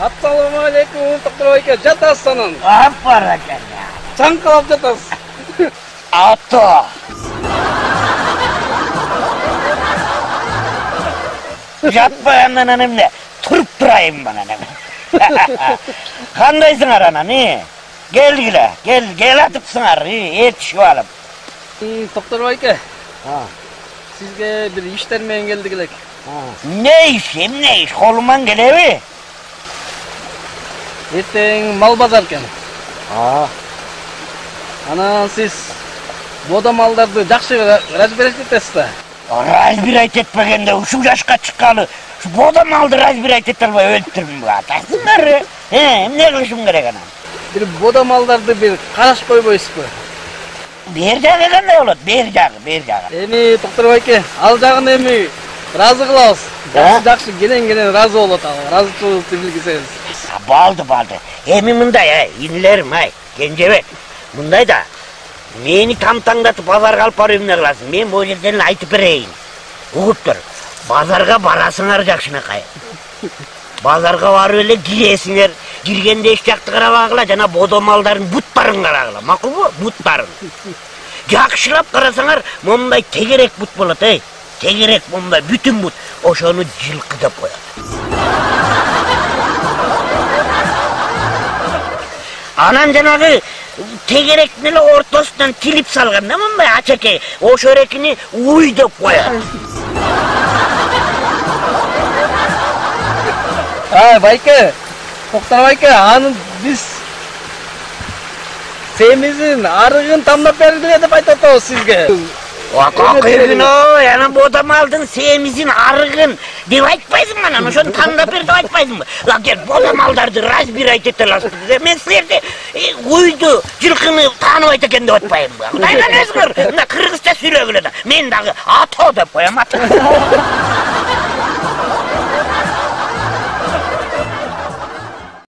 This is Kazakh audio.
Assalamu alaikum, Doktor Ayke, жатасың. Аппара екен. Чаңқалап жатасың. Ато. Жатпағандан анамда тұрып тұрайын бана. Қандайсыңар ана, не? Gel atıpsınlar, yetişip alıp. Doktor Ayke, sizge bir işlermeyen geldik. Ne iş, kolumdan gelevi? Erteң mal bazarken. Ana siz boda malдарды жақсы разбирать етесіз да? Разбирать etmegende uşu yaşka çıkalı. Şu boda maldı разбирать ete almay öldürmün bu atasınlar. Ne kılışım gerek anam? Bir boda malдарды bir қараш қойбойсыз ба? Бер жағы қандай болады? Бер жағы. Эми Доктор Айке, ал жағын эми разы кылабыз. Жақсы келен разы болот ал. Разычылықты билгисеңиз. Baldı. Emi mınday, inlerim Gencevet. Mınday da, meni tam-tаңдатып базарға алып барып эмне кыласың? Мен бул жерден айтып берейин. Угуп тур. Базарга барасыңар жакшынакай. Базарга барып эле киресиңер. Киргенде эч жакты карабагыла, жана бодо малдардын буттарын карагыла. Макулбу? Буттарын. Жакшылап карасаңар, мондай тегерек бут болот, Тегерек мондай бүтүн бут. Ошону жылкы деп коет. Анан жанагы тегеректин эле ортосунан тилип салганда мындай ачакей ошорекини уй деп коет. Байке, Доктор Айке, аны биз семизин арыгын тамдап бергиле деп айтып атабыз сизге. Какыйгын ана бода малдын семизин арыгын деп айтпайсың анан ошону таңдап бер деп айтпайсыңбы? Лагер бода малдарды разбирать ете аласыз. Мен силерди уйду, жылкыны тааныбайт экен деп атпаймынбы? Кудайдан өзүңөр мына кыргызча сүйлөгүлө да. Мен дагы ато деп коем.